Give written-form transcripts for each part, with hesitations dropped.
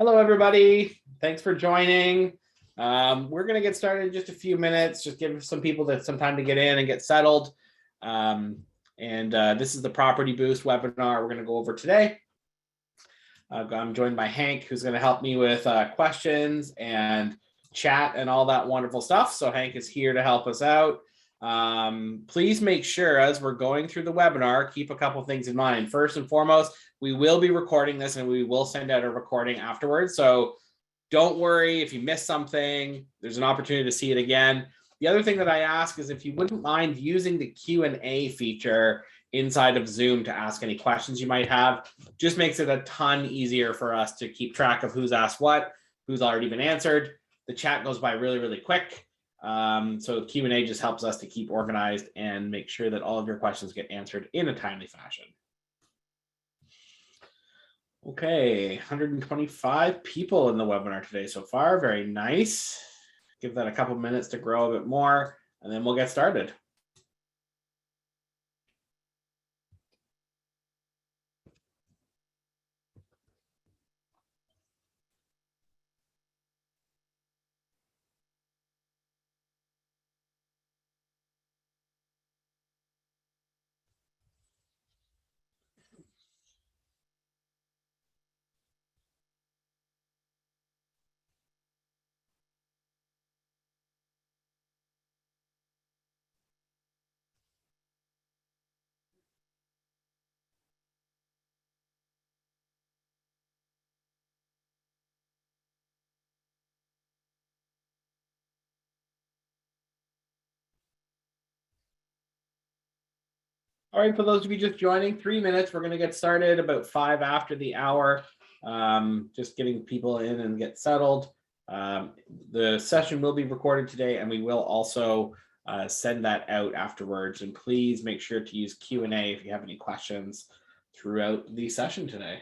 Hello, everybody. Thanks for joining. We're going to get started in just a few minutes, just give some people some time to get in and get settled. This is the PropertyBoost webinar we're going to go over today. I'm joined by Hank, who's going to help me with questions and chat and all that wonderful stuff. So Hank is here to help us out. Please make sure as we're going through the webinar, keep a couple things in mind. First and foremost, we will be recording this and we will send out a recording afterwards. So don't worry if you miss something, there's an opportunity to see it again. The other thing that I ask is if you wouldn't mind using the Q&A feature inside of Zoom to ask any questions you might have. Just makes it a ton easier for us to keep track of who's asked what, who's already been answered. The chat goes by really, really quick. So Q&A just helps us to keep organized and make sure that all of your questions get answered in a timely fashion. Okay, 125 people in the webinar today so far. Very nice. Give that a couple minutes to grow a bit more, and then we'll get started. All right, for those of you just joining, 3 minutes. We're going to get started about 5 after the hour. Just getting people in and get settled. The session will be recorded today, and we will also send that out afterwards. And please make sure to use Q&A if you have any questions throughout the session today.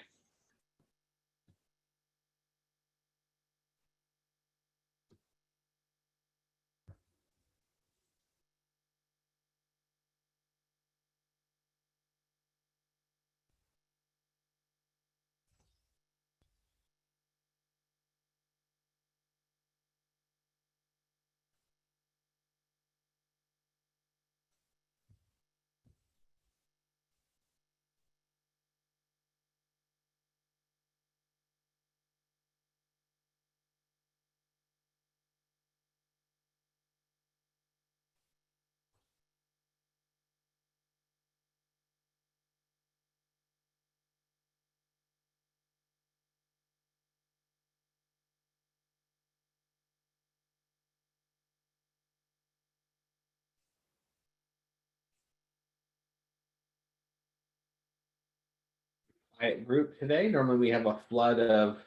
Group today. Normally we have a flood of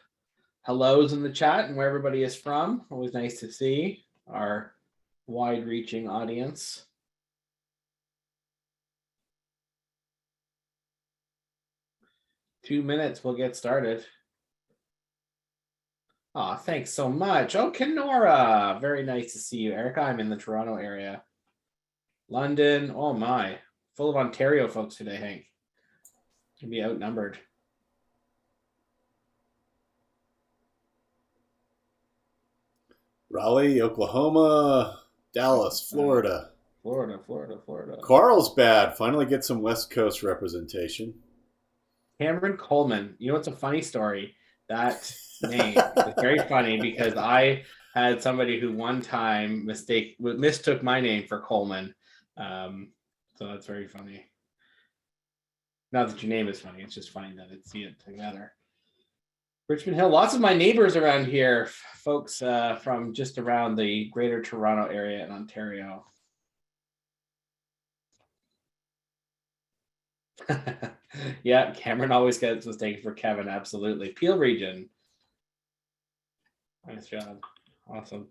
hellos in the chat and where everybody is from. Always nice to see our wide-reaching audience. Two minutes, we'll get started. Oh, thanks so much. Oh, Kenora, very nice to see you. Erica, I'm in the Toronto area. London, oh my, full of Ontario folks today, Hank. Can be outnumbered. Raleigh, Oklahoma, Dallas, Florida. Florida. Carlsbad, finally get some West Coast representation. Cameron Coleman, you know, it's a funny story. That name is very funny because I had somebody who one time mistook my name for Coleman. So that's very funny. Not that your name is funny, it's just funny that it's it together. Richmond Hill, lots of my neighbors around here, folks from just around the greater Toronto area in Ontario. Yeah, Cameron always gets mistaken for Kevin, absolutely. Peel region. Nice job. Awesome.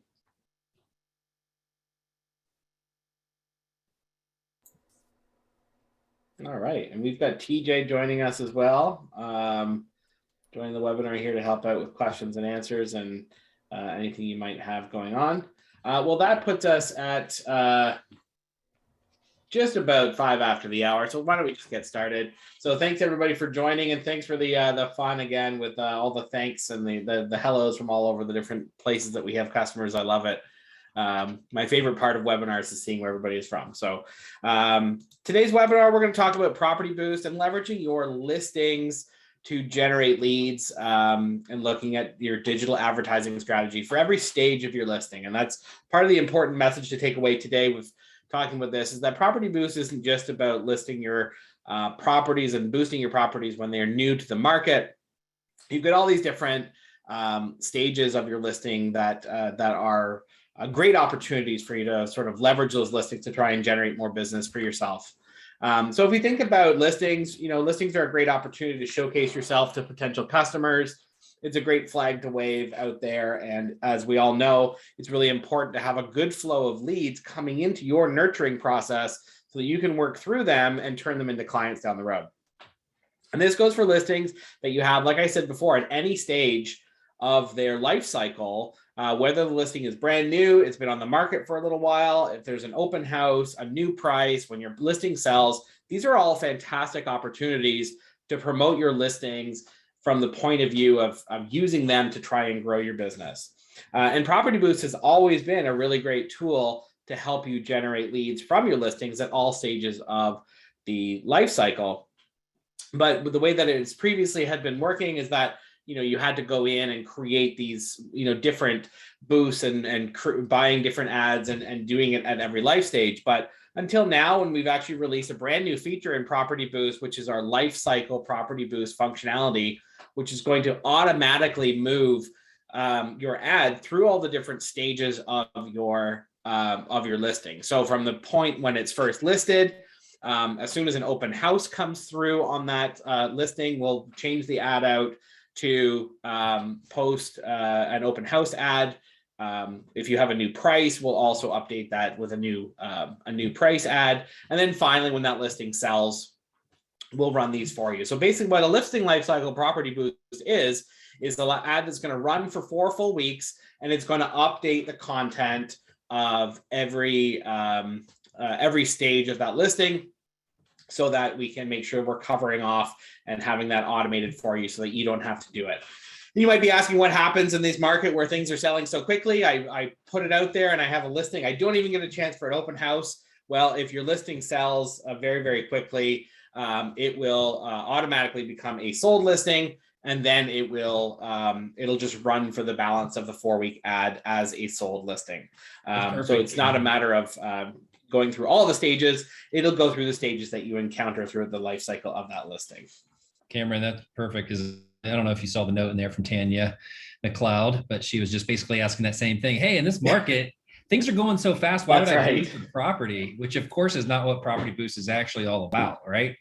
All right, and we've got TJ joining us as well. Joining the webinar here to help out with questions and answers and anything you might have going on. Well, that puts us at just about 5 after the hour. So why don't we just get started? So thanks everybody for joining, and thanks for the fun again with all the thanks and the hellos from all over the different places that we have customers. I love it. My favorite part of webinars is seeing where everybody is from. So today's webinar, we're going to talk about PropertyBoost and leveraging your listings to generate leads, and looking at your digital advertising strategy for every stage of your listing. And that's part of the important message to take away today with talking about this, is that PropertyBoost isn't just about listing your properties and boosting your properties when they're new to the market. You've got all these different stages of your listing that are great opportunities for you to sort of leverage those listings to try and generate more business for yourself. So if we think about listings, listings are a great opportunity to showcase yourself to potential customers. It's a great flag to wave out there. And as we all know, it's really important to have a good flow of leads coming into your nurturing process so that you can work through them and turn them into clients down the road. And this goes for listings that you have, like I said before, at any stage of their life cycle, whether the listing is brand new, it's been on the market for a little while, if there's an open house, a new price, when your listing sells, these are all fantastic opportunities to promote your listings from the point of view of using them to try and grow your business. And PropertyBoost has always been a really great tool to help you generate leads from your listings at all stages of the life cycle. But the way that it's previously had been working is that you had to go in and create these, different boosts and buying different ads and doing it at every life stage. But until now, when we've actually released a brand new feature in PropertyBoost, which is our life cycle PropertyBoost functionality, which is going to automatically move your ad through all the different stages of your listing. So from the point when it's first listed, as soon as an open house comes through on that listing, we'll change the ad out to post an open house ad. If you have a new price, we'll also update that with a new price ad. And then finally, when that listing sells, we'll run these for you. So basically what a listing lifecycle PropertyBoost is the ad that's going to run for 4 full weeks, and it's going to update the content of every stage of that listing, so that we can make sure we're covering off and having that automated for you so that you don't have to do it. You might be asking what happens in this market where things are selling so quickly. I put it out there and I have a listing. I don't even get a chance for an open house. Well, if your listing sells very, very quickly, it will automatically become a sold listing, and then it'll just run for the balance of the 4-week ad as a sold listing. So it's not a matter of going through all the stages. It'll go through the stages that you encounter through the life cycle of that listing. Cameron, that's perfect, because I don't know if you saw the note in there from Tanya McLeod, but she was just basically asking that same thing. Hey, in this market, things are going so fast. Why would I boost the property? Which of course is not what PropertyBoost is actually all about, right?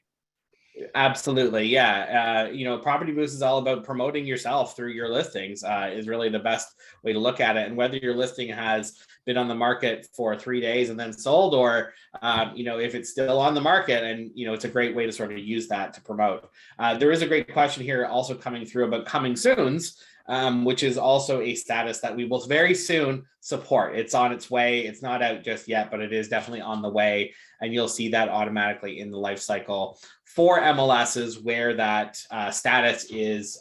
Absolutely. Yeah. PropertyBoost is all about promoting yourself through your listings, is really the best way to look at it. And whether your listing has been on the market for 3 days and then sold, or, if it's still on the market, and, it's a great way to sort of use that to promote. There is a great question here also coming through about coming soons, which is also a status that we will very soon support. It's on its way. It's not out just yet, but it is definitely on the way. And you'll see that automatically in the life cycle for MLSs where that status is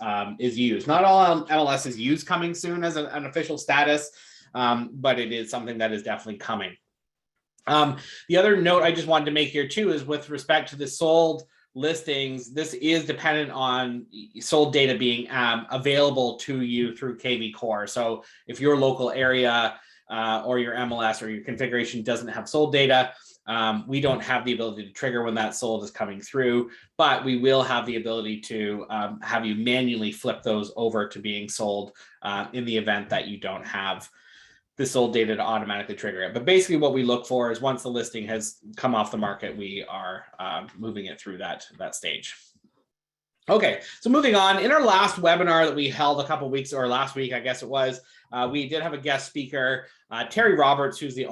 used. Not all MLSs use coming soon as an official status, but it is something that is definitely coming. The other note I just wanted to make here too is with respect to the sold listings, this is dependent on sold data being available to you through KV Core. So if your local area or your MLS or your configuration doesn't have sold data, we don't have the ability to trigger when that sold is coming through, but we will have the ability to have you manually flip those over to being sold in the event that you don't have the sold data to automatically trigger it. But basically what we look for is once the listing has come off the market, we are moving it through that stage. Okay, so moving on, in our last webinar that we held a couple of weeks, or last week, I guess it was, we did have a guest speaker, Terry Roberts, who's the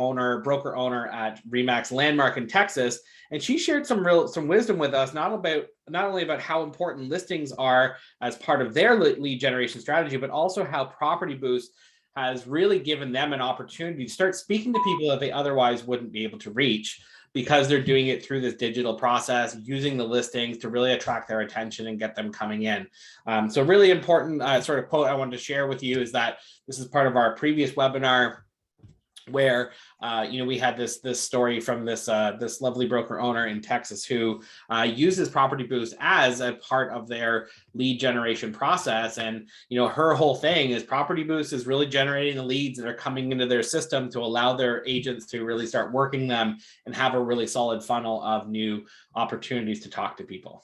broker owner at Remax Landmark in Texas, and she shared some wisdom with us, not only about how important listings are as part of their lead generation strategy, but also how PropertyBoost has really given them an opportunity to start speaking to people that they otherwise wouldn't be able to reach because they're doing it through this digital process, using the listings to really attract their attention and get them coming in. So really important sort of quote I wanted to share with you is that this is part of our previous webinar where we had this story from this lovely broker owner in Texas who uses PropertyBoost as a part of their lead generation process. And her whole thing is PropertyBoost is really generating the leads that are coming into their system to allow their agents to really start working them and have a really solid funnel of new opportunities to talk to people.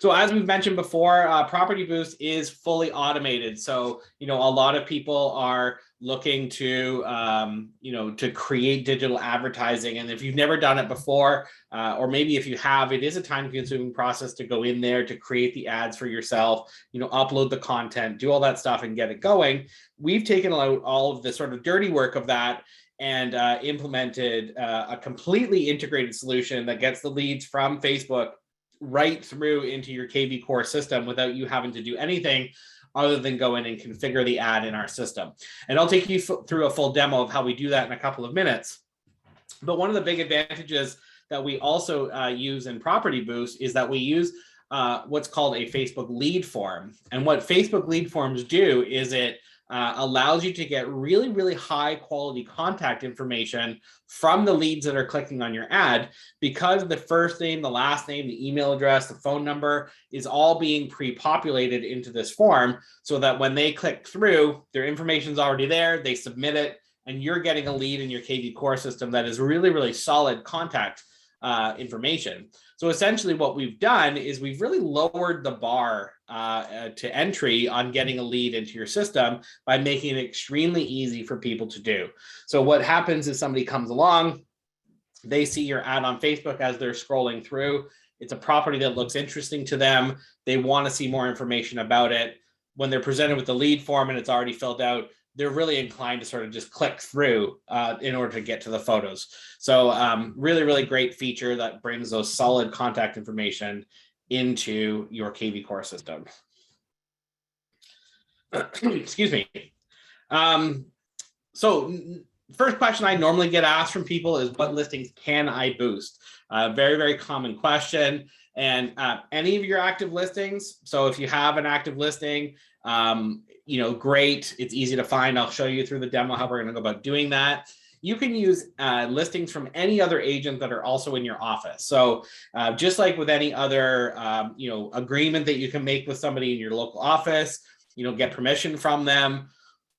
So as we've mentioned before, PropertyBoost is fully automated. So, a lot of people are looking to, to create digital advertising. And if you've never done it before, or maybe if you have, it is a time-consuming process to go in there to create the ads for yourself, upload the content, do all that stuff and get it going. We've taken out all of the sort of dirty work of that and implemented a completely integrated solution that gets the leads from Facebook right through into your KV Core system without you having to do anything other than go in and configure the ad in our system. And I'll take you through a full demo of how we do that in a couple of minutes. But one of the big advantages that we also use in PropertyBoost is that we use what's called a Facebook lead form. And what Facebook lead forms do is it allows you to get really, really high quality contact information from the leads that are clicking on your ad, because the first name, the last name, the email address, the phone number is all being pre-populated into this form so that when they click through, their information is already there, they submit it, and you're getting a lead in your KV Core system that is really, really solid contact information. So essentially what we've done is we've really lowered the bar to entry on getting a lead into your system by making it extremely easy for people to do. So what happens is somebody comes along, they see your ad on Facebook as they're scrolling through. It's a property that looks interesting to them. They want to see more information about it. When they're presented with the lead form and it's already filled out, they're really inclined to sort of just click through in order to get to the photos. So really, really great feature that brings those solid contact information into your KV Core system. Excuse me. So first question I normally get asked from people is, what listings can I boost? Very, very common question. And any of your active listings. So if you have an active listing, great. It's easy to find. I'll show you through the demo how we're going to go about doing that. You can use listings from any other agent that are also in your office. So just like with any other, agreement that you can make with somebody in your local office, get permission from them,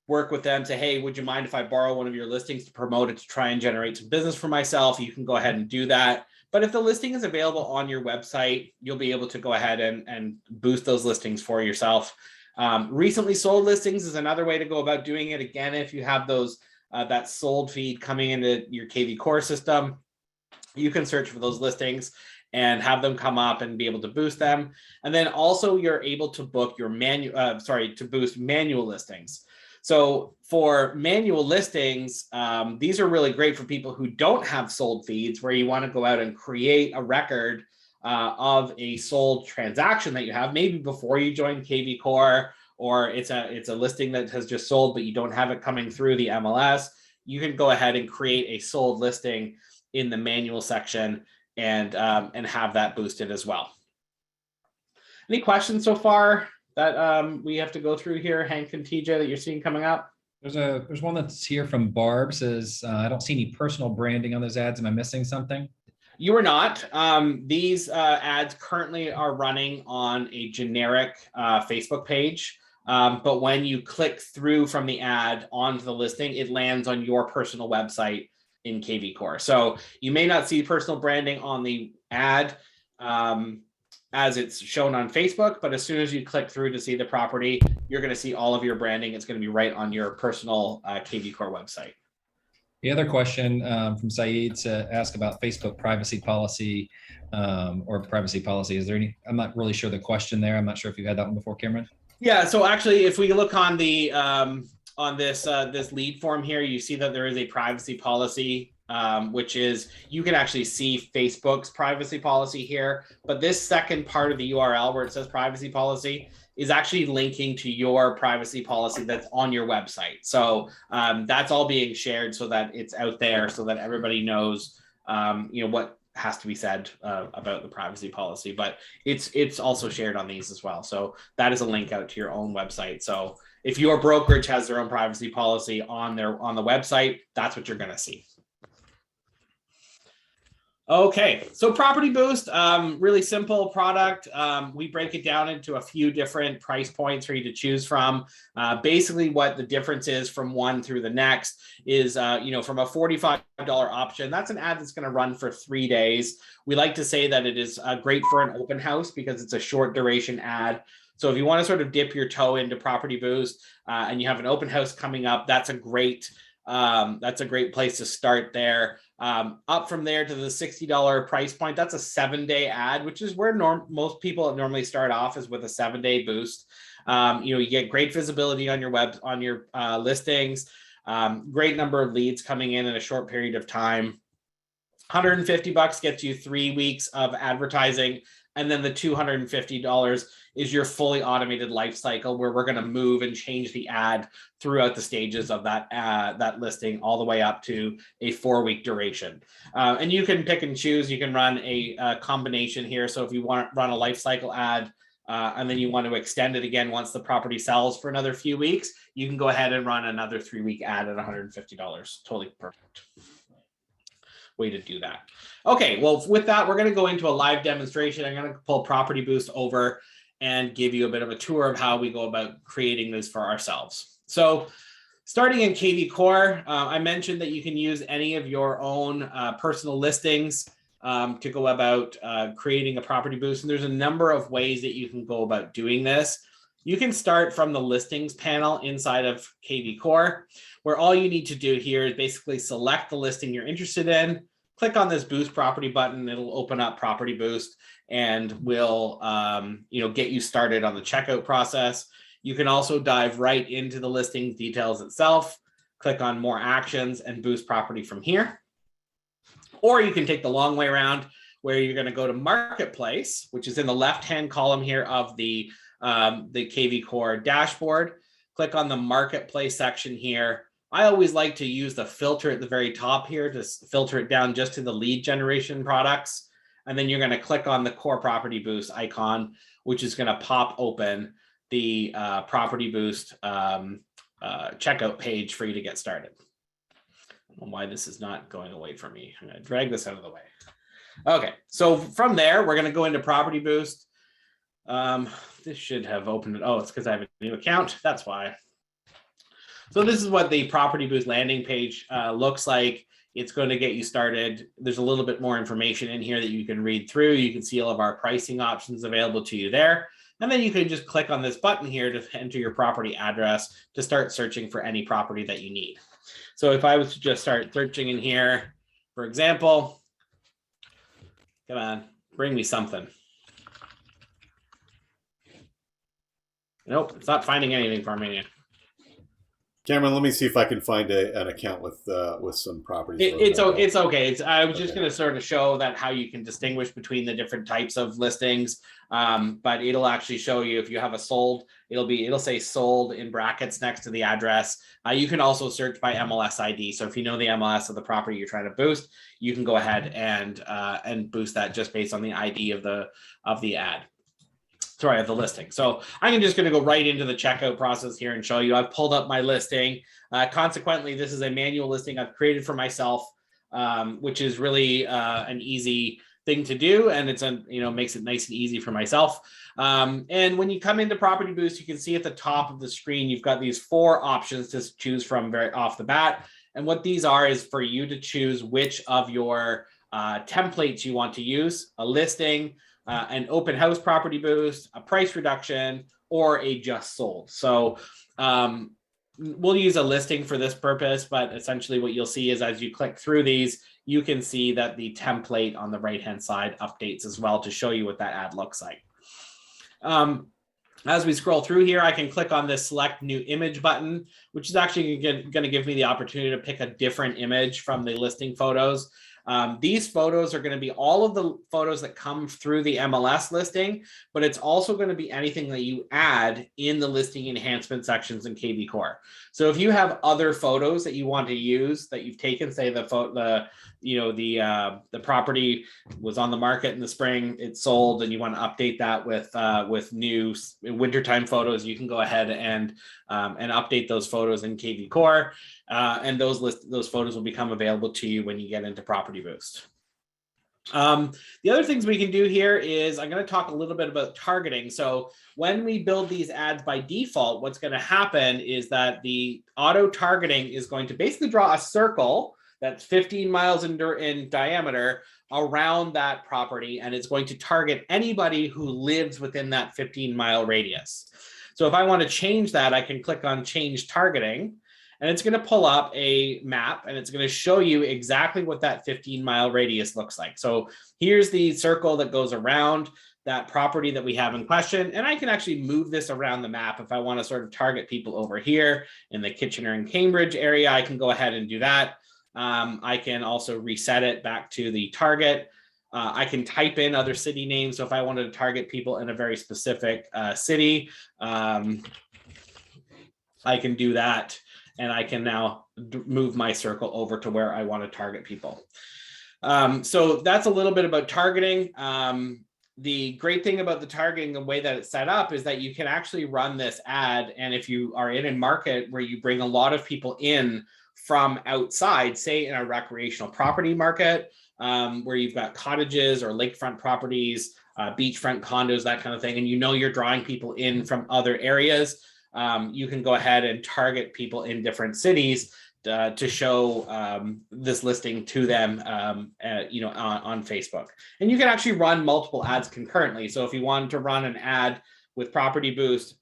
work with them, say, hey, would you mind if I borrow one of your listings to promote it to try and generate some business for myself? You can go ahead and do that. But if the listing is available on your website, you'll be able to go ahead and boost those listings for yourself. Recently sold listings is another way to go about doing it. Again, if you have those that sold feed coming into your KV Core system, you can search for those listings and have them come up and be able to boost them. And then also you're able to book your to boost manual listings. So for manual listings, these are really great for people who don't have sold feeds, where you want to go out and create a record of a sold transaction that you have, maybe before you join KV Core, or it's a listing that has just sold, but you don't have it coming through the MLS. You can go ahead and create a sold listing in the manual section and have that boosted as well. Any questions so far that we have to go through here, Hank and TJ, that you're seeing coming up? There's one that's here from Barb, says, I don't see any personal branding on those ads. Am I missing something? You are not. These ads currently are running on a generic Facebook page. But when you click through from the ad onto the listing, it lands on your personal website in KV Core. So you may not see personal branding on the ad as it's shown on Facebook, but as soon as you click through to see the property, you're going to see all of your branding. It's going to be right on your personal KV Core website. The other question from Saeed to ask about Facebook privacy policy or privacy policy. Is there any? I'm not really sure the question there. I'm not sure if you had that one before, Cameron. Yeah. So actually, if we look on the on this lead form here, you see that there is a privacy policy, which is you can actually see Facebook's privacy policy here. But this second part of the URL where it says privacy policy is actually linking to your privacy policy that's on your website. So that's all being shared so that it's out there so that everybody knows what has to be said about the privacy policy, but it's also shared on these as well. So that is a link out to your own website. So if your brokerage has their own privacy policy on the website, that's what you're going to see. Okay, so PropertyBoost, really simple product. We break it down into a few different price points for you to choose from. Basically, what the difference is from one through the next is, from a $45 option, that's an ad that's going to run for 3 days. We like to say that it is great for an open house because it's a short duration ad. So if you want to sort of dip your toe into PropertyBoost and you have an open house coming up, that's a great place to start there. Up from there to the $60 price point, that's a 7-day ad, which is where most people normally start off, is with a 7-day boost. You get great visibility on your listings, great number of leads coming in a short period of time. $150 gets you 3 weeks of advertising, and then the $250 is your fully automated life cycle, where we're going to move and change the ad throughout the stages of that listing, all the way up to a 4-week duration. And you can pick and choose. You can run a combination here. So if you want to run a life cycle ad and then you want to extend it again once the property sells for another few weeks, you can go ahead and run another 3-week ad at $150. Totally perfect way to do that. Okay, well, with that, we're going to go into a live demonstration. I'm going to pull PropertyBoost over and give you a bit of a tour of how we go about creating this for ourselves. So starting in KV Core, I mentioned that you can use any of your own personal listings to go about creating a PropertyBoost. And there's a number of ways that you can go about doing this. You can start from the listings panel inside of KV Core, where all you need to do here is basically select the listing you're interested in, click on this Boost Property button. It'll open up PropertyBoost and will get you started on the checkout process. You can also dive right into the listing details itself, click on More Actions, and boost property from here. Or you can take the long way around, where you're going to go to Marketplace, which is in the left-hand column here of the KV Core dashboard. Click on the Marketplace section here. I always like to use the filter at the very top here to filter it down just to the lead generation products. And then you're going to click on the Core PropertyBoost icon, which is going to pop open the PropertyBoost checkout page for you to get started. I don't know why this is not going away from me. I'm going to drag this out of the way. Okay, so from there, we're going to go into PropertyBoost. This should have opened it. Oh, it's because I have a new account. That's why. So this is what the PropertyBoost landing page looks like. It's going to get you started. There's a little bit more information in here that you can read through. You can see all of our pricing options available to you there. And then you can just click on this button here to enter your property address to start searching for any property that you need. So if I was to just start searching in here, for example, come on, bring me something. Nope, it's not finding anything for me. Cameron, let me see if I can find an account with some properties. It's okay. I was just going to sort of show that how you can distinguish between the different types of listings, but it'll actually show you if you have a sold. It'll say sold in brackets next to the address. You can also search by MLS ID. So if you know the MLS of the property you're trying to boost, you can go ahead and boost that just based on the ID of the ad. Sorry, of the listing. So I'm just going to go right into the checkout process here and show you. I've pulled up my listing. Consequently, this is a manual listing I've created for myself, which is really an easy thing to do, and it's makes it nice and easy for myself. And when you come into PropertyBoost, you can see at the top of the screen you've got these 4 options to choose from very off the bat. And what these are is for you to choose which of your templates you want to use: a listing, an open house PropertyBoost, a price reduction, or a just sold. So we'll use a listing for this purpose, but essentially what you'll see is as you click through these, you can see that the template on the right-hand side updates as well to show you what that ad looks like. As we scroll through here, I can click on this select new image button, which is actually going to give me the opportunity to pick a different image from the listing photos. These photos are going to be all of the photos that come through the MLS listing, but it's also going to be anything that you add in the listing enhancement sections in KV Core. So if you have other photos that you want to use that you've taken, say the property was on the market in the spring, it sold, and you want to update that with new wintertime photos, you can go ahead and update those photos in KV Core, and those photos will become available to you when you get into PropertyBoost. The other things we can do here is I'm going to talk a little bit about targeting. So when we build these ads by default, what's going to happen is that the auto targeting is going to basically draw a circle that's 15 miles in diameter around that property, and it's going to target anybody who lives within that 15-mile radius. So if I want to change that, I can click on change targeting, and it's going to pull up a map, and it's going to show you exactly what that 15-mile radius looks like. So here's the circle that goes around that property that we have in question. And I can actually move this around the map if I want to sort of target people over here in the Kitchener and Cambridge area. I can go ahead and do that. I can also reset it back to the target. I can type in other city names. So if I wanted to target people in a very specific city, I can do that. And I can now move my circle over to where I want to target people. So that's a little bit about targeting. The great thing about the targeting, the way that it's set up, is that you can actually run this ad. And if you are in a market where you bring a lot of people in from outside, say in a recreational property market, where you've got cottages or lakefront properties, beachfront condos, that kind of thing, and you know you're drawing people in from other areas, you can go ahead and target people in different cities to show this listing to them, on Facebook. And you can actually run multiple ads concurrently. So if you wanted to run an ad with PropertyBoost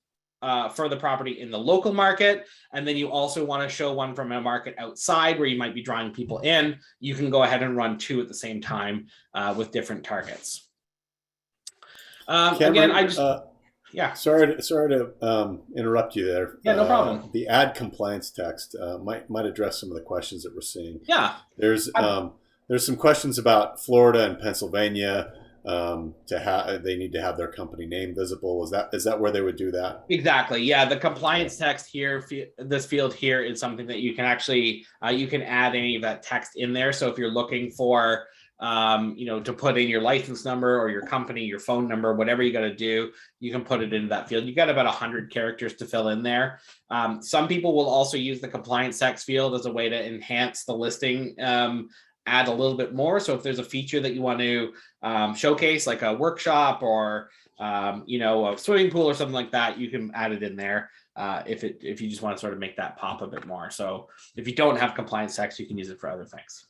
for the property in the local market, and then you also want to show one from a market outside where you might be drawing people in, you can go ahead and run two at the same time with different targets. Cameron, again, yeah. Sorry to interrupt you there. Yeah, no problem. The ad compliance text might address some of the questions that we're seeing. Yeah. There's some questions about Florida and Pennsylvania. They need to have their company name visible. Is that where they would do that? Exactly. Yeah. The compliance text here, this field here, is something that you can actually you can add any of that text in there. So if you're looking for to put in your license number or your company, your phone number, whatever you got to do, you can put it into that field. You got about 100 characters to fill in there. Some people will also use the compliance text field as a way to enhance the listing, add a little bit more. So if there's a feature that you want to showcase, like a workshop or a swimming pool or something like that, you can add it in there if you just want to sort of make that pop a bit more. So if you don't have compliance text, you can use it for other things.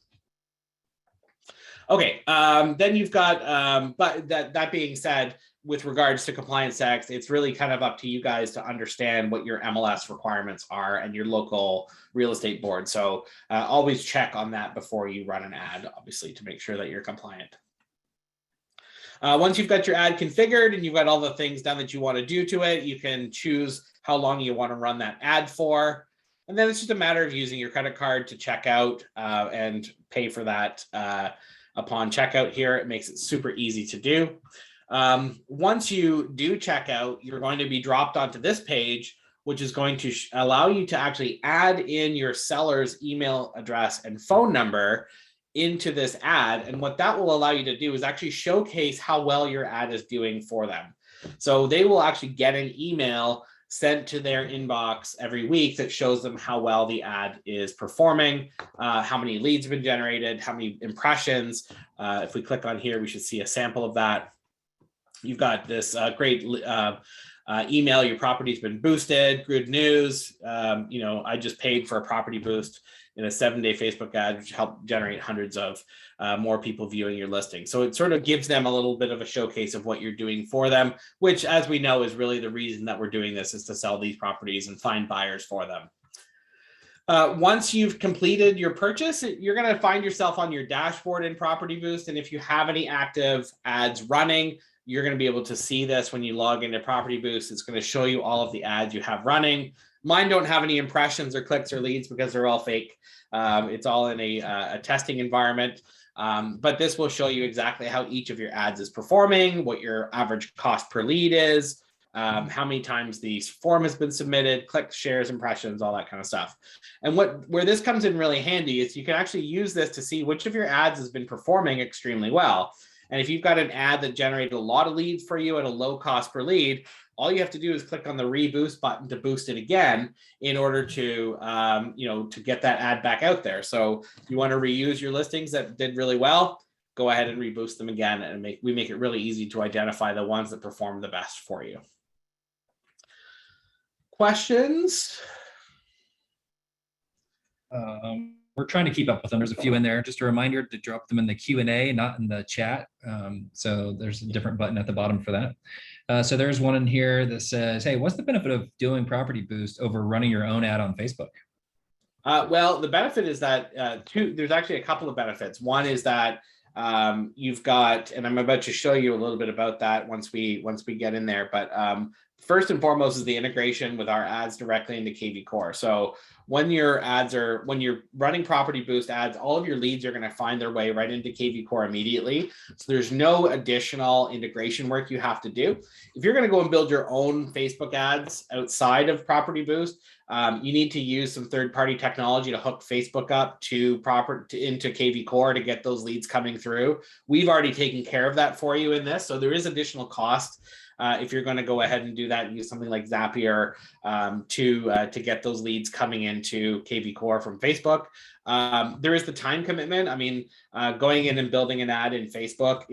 Okay, then you've got, but that being said, with regards to compliance text, it's really kind of up to you guys to understand what your MLS requirements are and your local real estate board. So always check on that before you run an ad, obviously, to make sure that you're compliant. Once you've got your ad configured and you've got all the things done that you want to do to it, you can choose how long you want to run that ad for. And then it's just a matter of using your credit card to check out and pay for that upon checkout here. It makes it super easy to do. Once you do check out, you're going to be dropped onto this page, which is going to allow you to actually add in your seller's email address and phone number into this ad. And what that will allow you to do is actually showcase how well your ad is doing for them. So they will actually get an email sent to their inbox every week that shows them how well the ad is performing, how many leads have been generated, how many impressions. If we click on here, we should see a sample of that. You've got this great email, your property's been boosted, good news. I just paid for a property boost in a 7-day Facebook ad, which helped generate hundreds of more people viewing your listing. So it sort of gives them a little bit of a showcase of what you're doing for them, which, as we know, is really the reason that we're doing this, is to sell these properties and find buyers for them. Once you've completed your purchase, you're going to find yourself on your dashboard in PropertyBoost. And if you have any active ads running, you're going to be able to see this when you log into PropertyBoost. It's going to show you all of the ads you have running. Mine don't have any impressions or clicks or leads because they're all fake. It's all in a testing environment. But this will show you exactly how each of your ads is performing, what your average cost per lead is, how many times the form has been submitted, clicks, shares, impressions, all that kind of stuff. And where this comes in really handy is you can actually use this to see which of your ads has been performing extremely well. And if you've got an ad that generated a lot of leads for you at a low cost per lead, all you have to do is click on the reboost button to boost it again in order to, to get that ad back out there. So if you want to reuse your listings that did really well, go ahead and reboost them again, and we make it really easy to identify the ones that perform the best for you. Questions? We're trying to keep up with them. There's a few in there. Just a reminder to drop them in the Q&A, not in the chat. So there's a different button at the bottom for that. So there's one in here that says, hey, what's the benefit of doing Property Boost over running your own ad on Facebook? Well, the benefit is that there's actually a couple of benefits. One is that you've got, and I'm about to show you a little bit about that once we get in there, but first and foremost is the integration with our ads directly into KV Core. So when you're running Property Boost ads, all of your leads are going to find their way right into KV Core immediately. So there's no additional integration work you have to do. If you're going to go and build your own Facebook ads outside of Property Boost, you need to use some third-party technology to hook Facebook up into KV Core to get those leads coming through. We've already taken care of that for you in this, so there is additional cost if you're going to go ahead and do that and use something like Zapier to get those leads coming into KV Core from Facebook. There is the time commitment. I mean, going in and building an ad in Facebook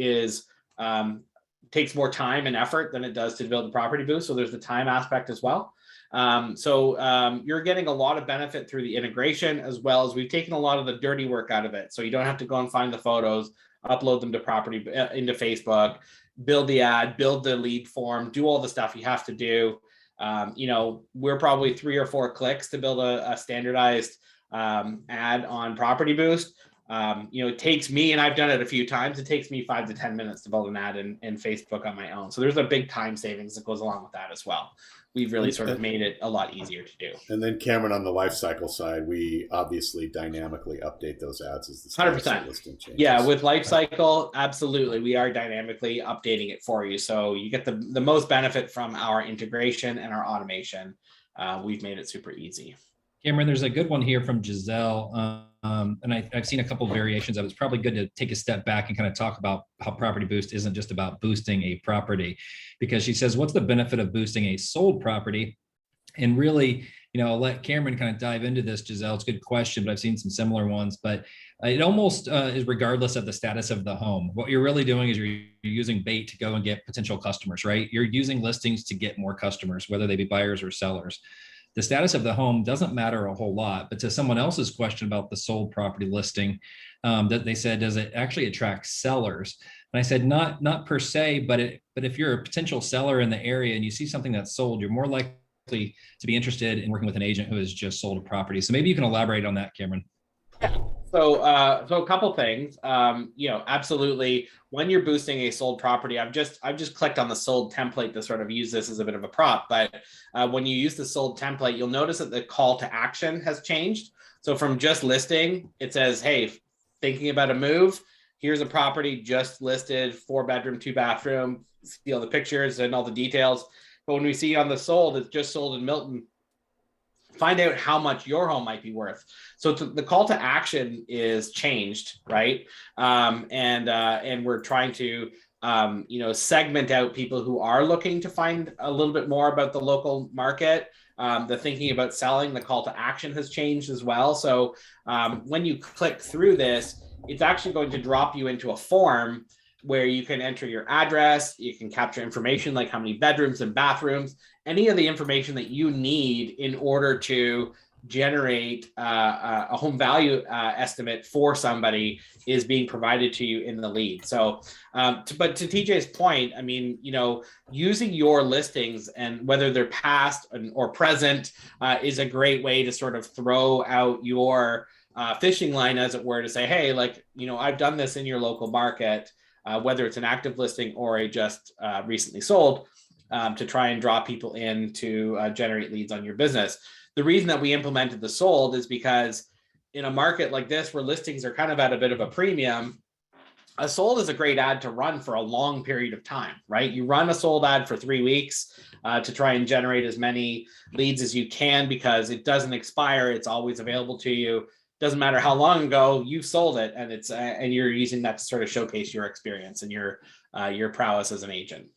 takes more time and effort than it does to build a Property Boost. So there's the time aspect as well. You're getting a lot of benefit through the integration, as well as we've taken a lot of the dirty work out of it. So you don't have to go and find the photos, upload them to into Facebook, build the ad, build the lead form, do all the stuff you have to do. We're probably 3 or 4 clicks to build a standardized ad on Property Boost. It takes me, and I've done it a few times, it takes me 5 to 10 minutes to build an ad in Facebook on my own. So there's a big time savings that goes along with that as well. We've really sort of made it a lot easier to do. And then Cameron, on the life cycle side, we obviously dynamically update those ads as the 100%. Listing changes. Yeah, with life cycle, absolutely. We are dynamically updating it for you. So you get the most benefit from our integration and our automation. We've made it super easy. Cameron, there's a good one here from Giselle. And I've seen a couple of variations of it. It's probably good to take a step back and kind of talk about how Property Boost isn't just about boosting a property, because she says, what's the benefit of boosting a sold property? And really, I'll let Cameron kind of dive into this, Giselle. It's a good question, but I've seen some similar ones, but it almost is regardless of the status of the home. What you're really doing is you're using bait to go and get potential customers, right? You're using listings to get more customers, whether they be buyers or sellers. The status of the home doesn't matter a whole lot, but to someone else's question about the sold property listing, that they said, does it actually attract sellers? And I said, not per se, but if you're a potential seller in the area and you see something that's sold, you're more likely to be interested in working with an agent who has just sold a property. So maybe you can elaborate on that, Cameron. Yeah. So a couple things. Absolutely. When you're boosting a sold property, I've just clicked on the sold template to sort of use this as a bit of a prop. But when you use the sold template, you'll notice that the call to action has changed. So from just listing, it says, hey, thinking about a move, here's a property just listed, 4-bedroom, 2-bathroom, see all the pictures and all the details. But when we see on the sold, it's just sold in Milton. Find out how much your home might be worth. So the call to action is changed, right? And we're trying to, segment out people who are looking to find a little bit more about the local market. The thinking about selling, the call to action has changed as well. So when you click through this, it's actually going to drop you into a form where you can enter your address, you can capture information like how many bedrooms and bathrooms, any of the information that you need in order to generate a home value estimate for somebody is being provided to you in the lead. So, but to TJ's point, I mean, using your listings and whether they're past or present is a great way to sort of throw out your fishing line, as it were, to say, hey, I've done this in your local market. Whether it's an active listing or a just recently sold, to try and draw people in to generate leads on your business. The reason that we implemented the sold is because in a market like this where listings are kind of at a bit of a premium, a sold is a great ad to run for a long period of time, right? You run a sold ad for 3 weeks to try and generate as many leads as you can, because it doesn't expire. It's always available to you. Doesn't matter how long ago you sold it, and it's and you're using that to sort of showcase your experience and your prowess as an agent.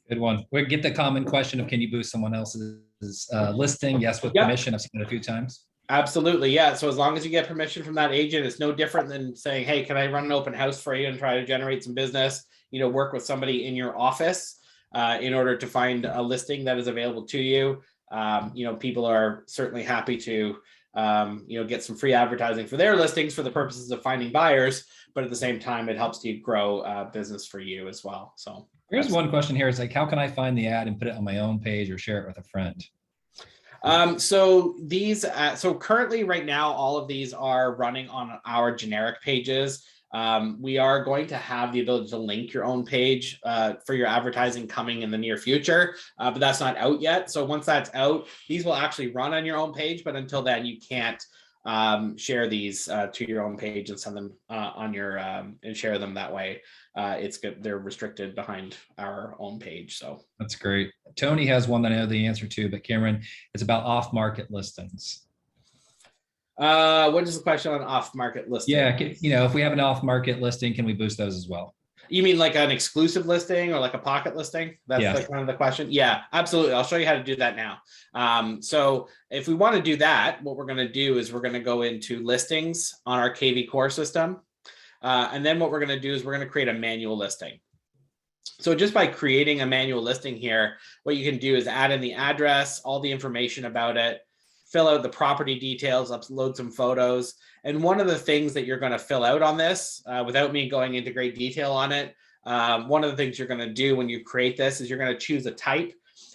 Good one. We get the common question of, can you boost someone else's listing? Yes, with permission. I've seen it a few times. Absolutely. Yeah. So as long as you get permission from that agent, it's no different than saying, hey, can I run an open house for you and try to generate some business, work with somebody in your office in order to find a listing that is available to you. People are certainly happy to, get some free advertising for their listings for the purposes of finding buyers, but at the same time, it helps you grow business for you as well. So here's one question here. It's like, how can I find the ad and put it on my own page or share it with a friend? So currently right now, all of these are running on our generic pages. We are going to have the ability to link your own page for your advertising coming in the near future, but that's not out yet. So once that's out, these will actually run on your own page, but until then you can't share these to your own page and send them on your and share them that way. It's good. They're restricted behind our own page. So that's great. Tony has one that I know the answer to, but Cameron, it's about off-market listings. What is the question on off-market listing? Yeah, if we have an off-market listing, can we boost those as well? You mean like an exclusive listing or like a pocket listing? That's kind of the question. Yeah, absolutely. I'll show you how to do that now. So if we want to do that, what we're going to do is we're going to go into listings on our KV Core system. And then what we're going to do is we're going to create a manual listing. So just by creating a manual listing here, what you can do is add in the address, all the information about it, fill out the property details, upload some photos. And one of the things that you're going to fill out on this, without me going into great detail on it, one of the things you're going to do when you create this is you're going to choose a type.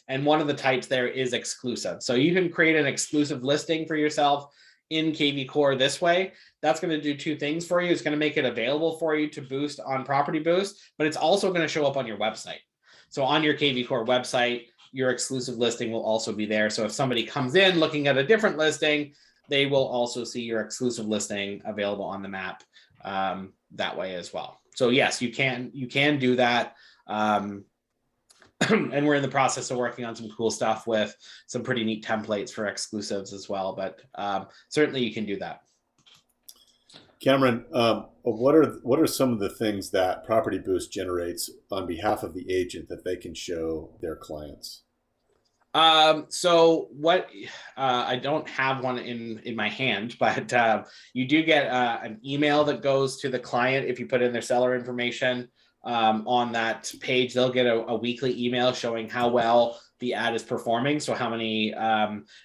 And one of the types there is exclusive. So you can create an exclusive listing for yourself in KV Core this way. That's going to do two things for you. It's going to make it available for you to boost on PropertyBoost, but it's also going to show up on your website. So on your KV Core website, your exclusive listing will also be there. So if somebody comes in looking at a different listing, they will also see your exclusive listing available on the map that way as well. So yes, you can do that. And we're in the process of working on some cool stuff with some pretty neat templates for exclusives as well. But certainly you can do that. Cameron, what are some of the things that PropertyBoost generates on behalf of the agent that they can show their clients? So what I don't have one in my hand, but you do get an email that goes to the client if you put in their seller information. On that page, they'll get a weekly email showing how well the ad is performing. So how many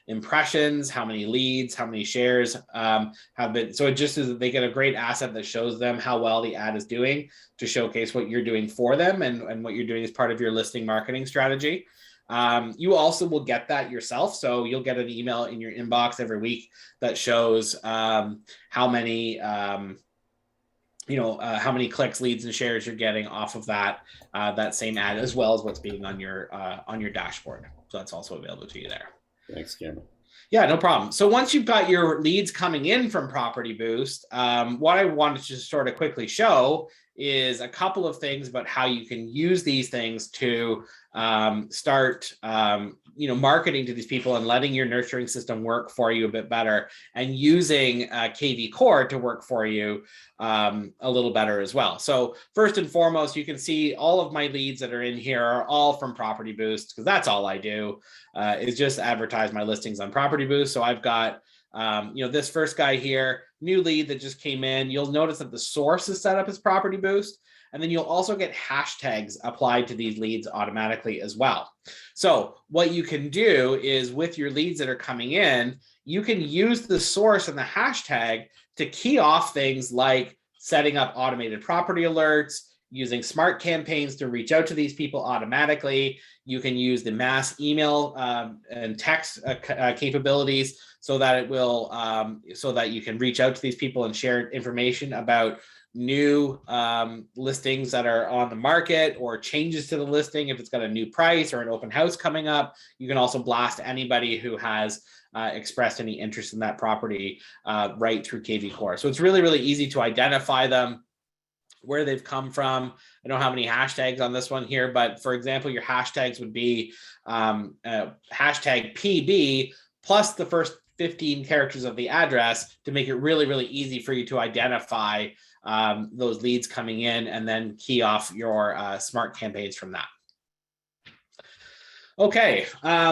impressions, how many leads, how many shares have been. So it just is, they get a great asset that shows them how well the ad is doing to showcase what you're doing for them and what you're doing as part of your listing marketing strategy. You also will get that yourself. So you'll get an email in your inbox every week that shows how many how many clicks, leads, and shares you're getting off of that same ad, as well as what's being on your dashboard. So that's also available to you there. Thanks, Cameron. Yeah, no problem. So once you've got your leads coming in from PropertyBoost, what I wanted to sort of quickly show is a couple of things about how you can use these things to start marketing to these people and letting your nurturing system work for you a bit better, and using KV Core to work for you a little better as well. So first and foremost, you can see all of my leads that are in here are all from PropertyBoost, because that's all I do is just advertise my listings on PropertyBoost. So I've got this first guy here, new lead that just came in. You'll notice that the source is set up as PropertyBoost. And then you'll also get hashtags applied to these leads automatically as well. So what you can do is, with your leads that are coming in, you can use the source and the hashtag to key off things like setting up automated property alerts, using smart campaigns to reach out to these people automatically. You can use the mass email and text capabilities so that it will, so that you can reach out to these people and share information about new listings that are on the market, or changes to the listing if it's got a new price or an open house coming up. You can also blast anybody who has expressed any interest in that property right through KV Core. So it's really, really easy to identify them. where they've come from. I don't have any hashtags on this one here, but for example, your hashtags would be hashtag PB plus the first 15 characters of the address to make it really, really easy for you to identify those leads coming in and then key off your smart campaigns from that. Okay,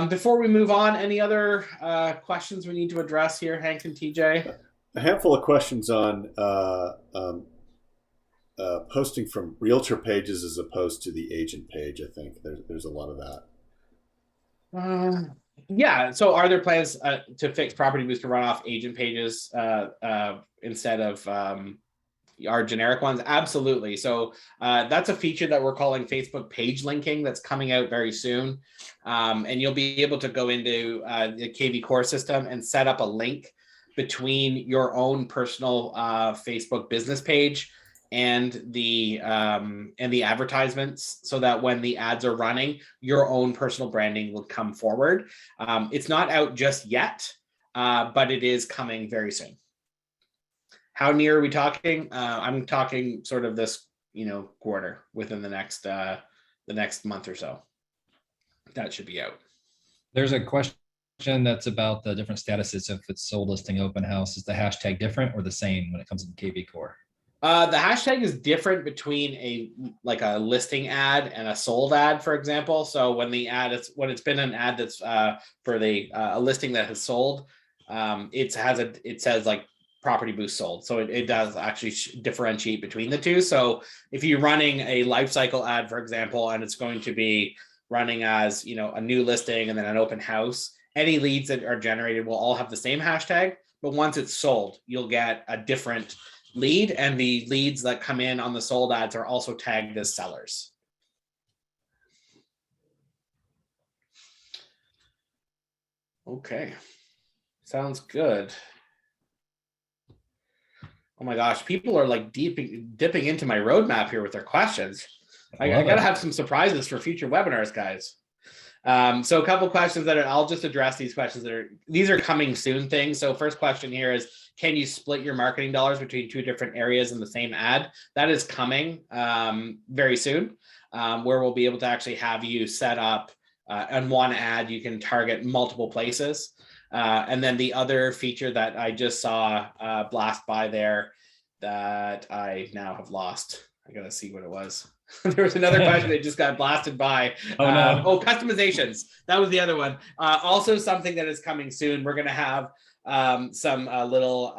before we move on, any other questions we need to address here, Hank and TJ? A handful of questions on posting from realtor pages as opposed to the agent page. I think there's a lot of that. Yeah. So are there plans to fix PropertyBoost to run off agent pages instead of our generic ones? Absolutely. So that's a feature that we're calling Facebook page linking that's coming out very soon. And you'll be able to go into the KV Core system and set up a link between your own personal Facebook business page and the advertisements, so that when the ads are running, your own personal branding will come forward. It's not out just yet, but it is coming very soon. How near are we talking? I'm talking sort of this, quarter, within the next month or so. That should be out. There's a question that's about the different statuses. If it's sold, listing, open house, is the hashtag different or the same when it comes to KV Core? The hashtag is different between a listing ad and a sold ad, for example. So when it's been an ad that's for a listing that has sold, it says like PropertyBoost sold. So it does actually differentiate between the two. So if you're running a life cycle ad, for example, and it's going to be running as a new listing and then an open house, any leads that are generated will all have the same hashtag. But once it's sold, you'll get a different lead, and the leads that come in on the sold ads are also tagged as sellers. Okay, sounds good. Oh my gosh, people are like dipping into my roadmap here with their questions. I gotta have some surprises for future webinars, guys. So a couple questions I'll just address these questions these are coming soon things. So first question here is, can you split your marketing dollars between two different areas in the same ad? That is coming very soon, where we'll be able to actually have you set up on one ad, you can target multiple places. And then the other feature that I just saw blast by there that I now have lost. I gotta see what it was. There was another question that just got blasted by. Customizations. That was the other one. Also something that is coming soon. We're going to have some little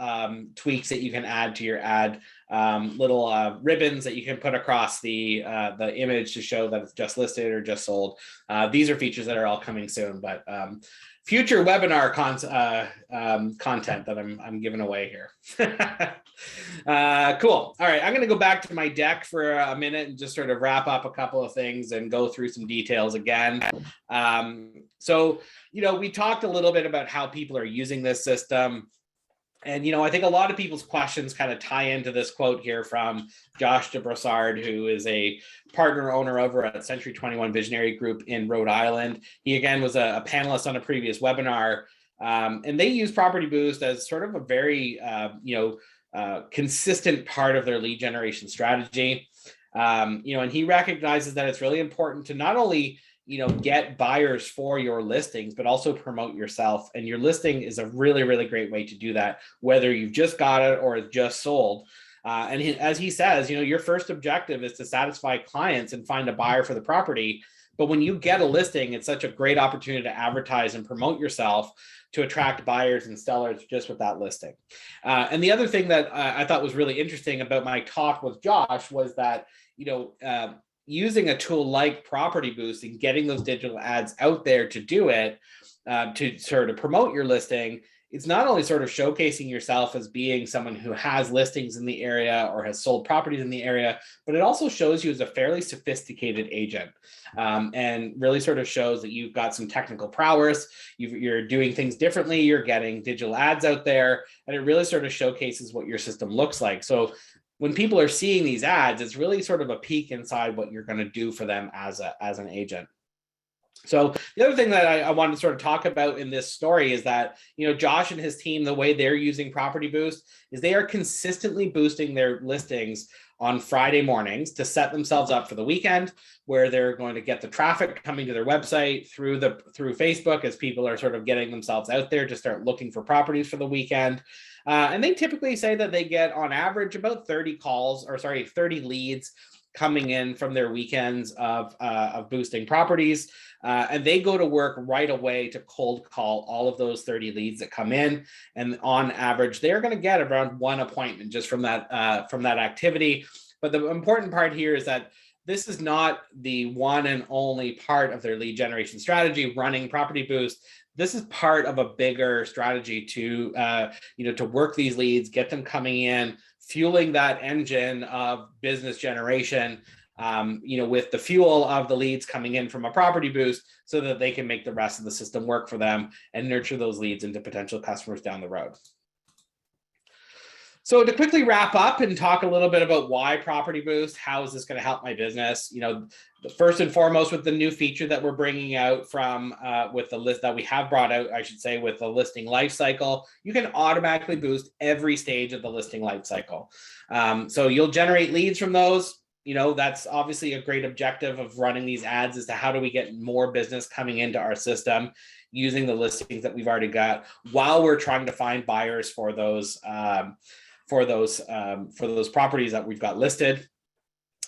tweaks that you can add to your ad, little ribbons that you can put across the image to show that it's just listed or just sold. These are features that are all coming soon, but future webinar content that I'm giving away here. Cool. All right, I'm going to go back to my deck for a minute and just sort of wrap up a couple of things and go through some details again. So, we talked a little bit about how people are using this system. And, I think a lot of people's questions kind of tie into this quote here from Josh DeBrossard, who is a partner owner over at Century 21 Visionary Group in Rhode Island. He, again, was a panelist on a previous webinar. And they use PropertyBoost as sort of a very, consistent part of their lead generation strategy. And he recognizes that it's really important to not only get buyers for your listings, but also promote yourself. And your listing is a really, really great way to do that, whether you've just got it or it's just sold. As he says, your first objective is to satisfy clients and find a buyer for the property. But when you get a listing, it's such a great opportunity to advertise and promote yourself to attract buyers and sellers just with that listing. And the other thing that I thought was really interesting about my talk with Josh was that, using a tool like PropertyBoost and getting those digital ads out there to do it, to sort of promote your listing, it's not only sort of showcasing yourself as being someone who has listings in the area or has sold properties in the area, but it also shows you as a fairly sophisticated agent, and really sort of shows that you've got some technical prowess, you're doing things differently, you're getting digital ads out there, and it really sort of showcases what your system looks like. So when people are seeing these ads, it's really sort of a peek inside what you're going to do for them as an agent. So the other thing that I wanted to sort of talk about in this story is that, Josh and his team, the way they're using PropertyBoost is they are consistently boosting their listings on Friday mornings to set themselves up for the weekend, where they're going to get the traffic coming to their website through Facebook, as people are sort of getting themselves out there to start looking for properties for the weekend. And they typically say that they get on average about 30 leads coming in from their weekends of boosting properties. And they go to work right away to cold call all of those 30 leads that come in. And on average, they're going to get around one appointment just from that activity. But the important part here is that this is not the one and only part of their lead generation strategy, running Property Boost. This is part of a bigger strategy to work these leads, get them coming in, fueling that engine of business generation, with the fuel of the leads coming in from a Property Boost, so that they can make the rest of the system work for them and nurture those leads into potential customers down the road. So to quickly wrap up and talk a little bit about why Property Boost, how is this going to help my business? First and foremost, with the new feature that we're bringing out from with the list that we have brought out, I should say, with the listing life cycle, you can automatically boost every stage of the listing life cycle. So you'll generate leads from those. That's obviously a great objective of running these ads, is to how do we get more business coming into our system using the listings that we've already got, while we're trying to find buyers for those properties that we've got listed.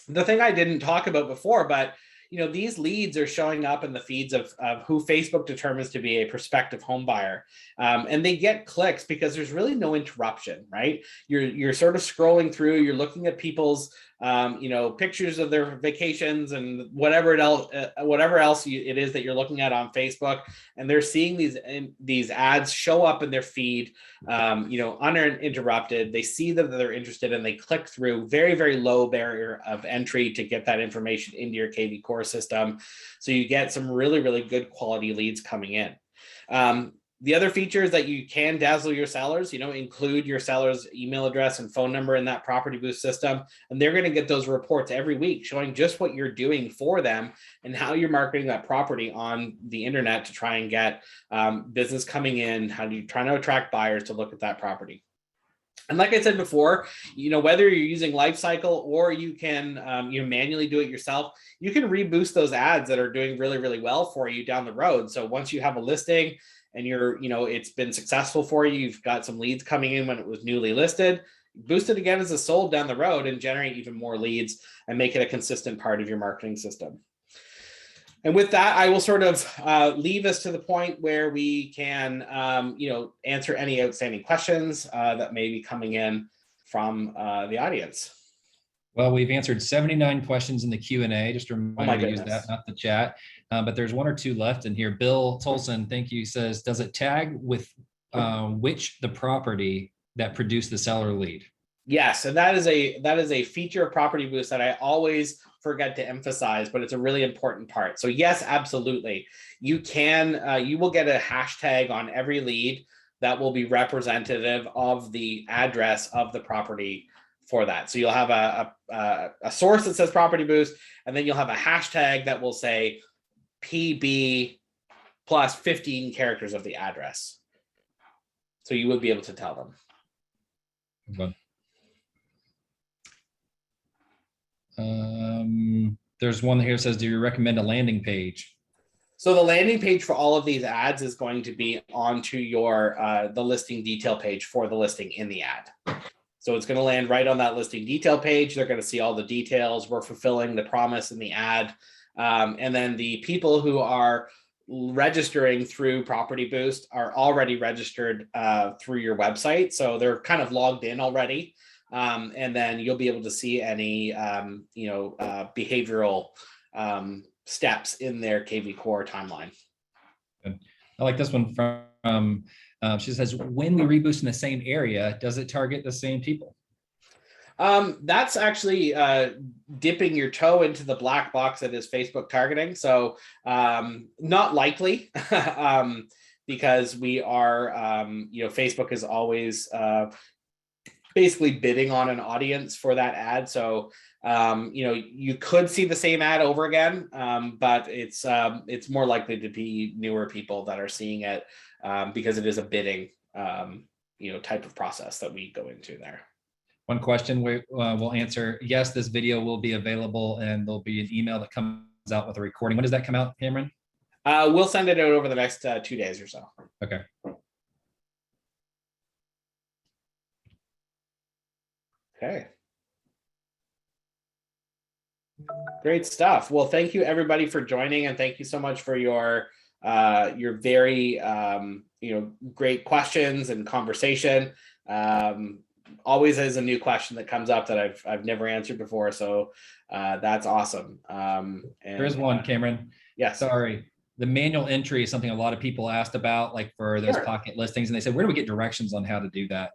The thing I didn't talk about before, but these leads are showing up in the feeds of who Facebook determines to be a prospective home buyer. And they get clicks because there's really no interruption, right? You're sort of scrolling through, you're looking at people's pictures of their vacations and whatever else it is that you're looking at on Facebook, and they're seeing these ads show up in their feed, uninterrupted. They see that they're interested and they click through. Very, very low barrier of entry to get that information into your KV Core system. So you get some really, really good quality leads coming in. The other feature is that you can dazzle your sellers, include your seller's email address and phone number in that Property Boost system. And they're going to get those reports every week showing just what you're doing for them and how you're marketing that property on the internet to try and get business coming in, how you're trying to attract buyers to look at that property. And like I said before, whether you're using Lifecycle or you can manually do it yourself, you can reboost those ads that are doing really, really well for you down the road. So once you have a listing and it's been successful for you, you've got some leads coming in when it was newly listed, boost it again as a sold down the road and generate even more leads and make it a consistent part of your marketing system. And with that, I will sort of leave us to the point where we can, answer any outstanding questions that may be coming in from the audience. Well, we've answered 79 questions in the Q&A. Just a reminder to use that, not the chat. But there's one or two left in here. Bill Tolson, thank you, says, does it tag with the property that produced the seller lead? Yes, and that is a feature of Property Boost that I always forget to emphasize, but it's a really important part. So yes, absolutely. You will get a hashtag on every lead that will be representative of the address of the property for that. So you'll have a source that says Property Boost, and then you'll have a hashtag that will say PB plus 15 characters of the address. So you will be able to tell them. Okay. There's one here that says, do you recommend a landing page? So the landing page for all of these ads is going to be onto your the listing detail page for the listing in the ad. So it's going to land right on that listing detail page. They're going to see all the details. We're fulfilling the promise in the ad. And then the people who are registering through Property Boost are already registered through your website. So they're kind of logged in already. And then you'll be able to see any, behavioral steps in their KV Core timeline. Good. I like this one from, she says, when we reboost in the same area, does it target the same people? That's actually dipping your toe into the black box that is Facebook targeting. So not likely because we are, Facebook is always basically bidding on an audience for that ad. So, you could see the same ad over again, but it's more likely to be newer people that are seeing it because it is a bidding, type of process that we go into there. One question we'll answer. Yes, this video will be available and there'll be an email that comes out with a recording. When does that come out, Cameron? We'll send it out over the next 2 days or so. Okay. Okay. Great stuff. Well, thank you everybody for joining, and thank you so much for your very great questions and conversation. Always is a new question that comes up that I've never answered before, so that's awesome. There is one, Cameron. Yes. Sorry. The manual entry is something a lot of people asked about, like for those pocket listings, and they said, where do we get directions on how to do that?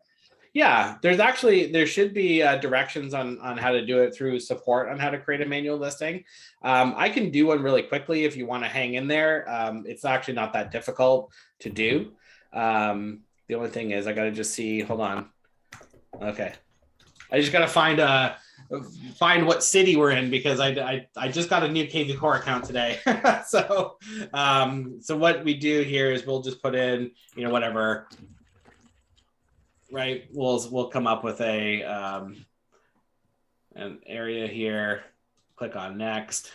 Yeah, there should be directions on how to do it through support on how to create a manual listing. I can do one really quickly if you want to hang in there. It's actually not that difficult to do. The only thing is I got to just see, hold on. Okay. I just got to find what city we're in, because I just got a new KV Core account today. So what we do here is we'll just put in, whatever. Right, we'll come up with an area here. Click on next.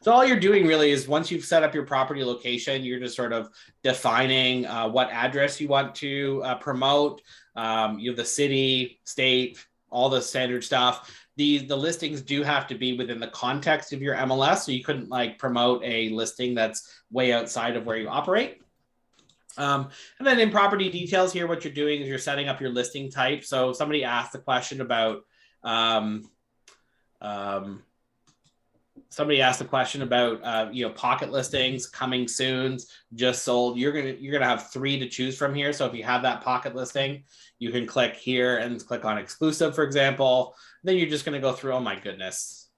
So all you're doing really is, once you've set up your property location, you're just sort of defining what address you want to promote. You have the city, state, all the standard stuff. The listings do have to be within the context of your MLS, so you couldn't promote a listing that's way outside of where you operate. And then in property details here, what you're doing is you're setting up your listing type. So somebody asked a question about pocket listings, coming soon, just sold. You're gonna have 3 to choose from here. So if you have that pocket listing, you can click here and click on exclusive, for example. Then you're just gonna go through. Oh my goodness.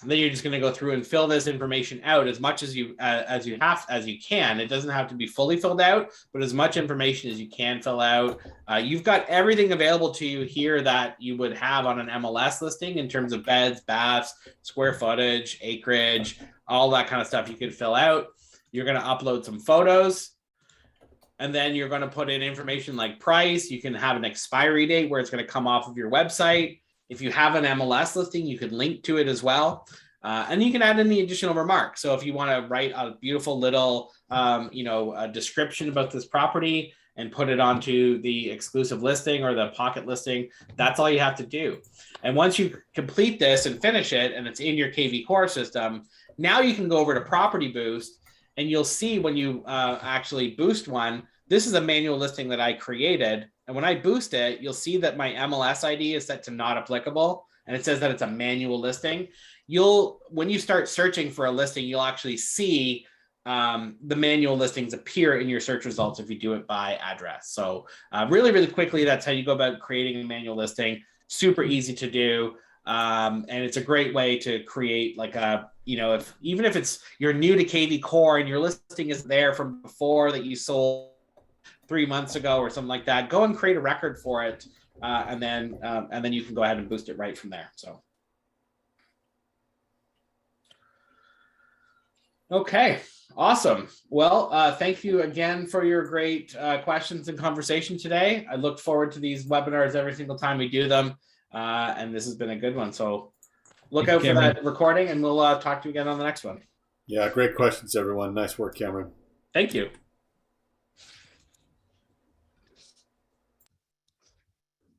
Then you're just going to go through and fill this information out as much as you can. It doesn't have to be fully filled out, but as much information as you can fill out. You've got everything available to you here that you would have on an MLS listing in terms of beds, baths, square footage, acreage, all that kind of stuff you could fill out. You're going to upload some photos, and then you're going to put in information like price. You can have an expiry date where it's going to come off of your website. If you have an MLS listing, you could link to it as well. And you can add any additional remarks. So if you want to write a beautiful little, a description about this property and put it onto the exclusive listing or the pocket listing, that's all you have to do. And once you complete this and finish it, and it's in your KV Core system, now you can go over to PropertyBoost, and you'll see when you actually boost one, this is a manual listing that I created. And when I boost it, you'll see that my MLS ID is set to not applicable, and it says that it's a manual listing. When you start searching for a listing, you'll actually see the manual listings appear in your search results if you do it by address. So really, really quickly, that's how you go about creating a manual listing. Super easy to do. And it's a great way to create even if you're new to KV Core and your listing is there from before that you sold 3 months ago or something like that, go and create a record for it. And then you can go ahead and boost it right from there. So. Okay, awesome. Well, thank you again for your great questions and conversation today. I look forward to these webinars every single time we do them. And this has been a good one. So look out for that recording, and we'll talk to you again on the next one. Yeah, great questions, everyone. Nice work, Cameron. Thank you.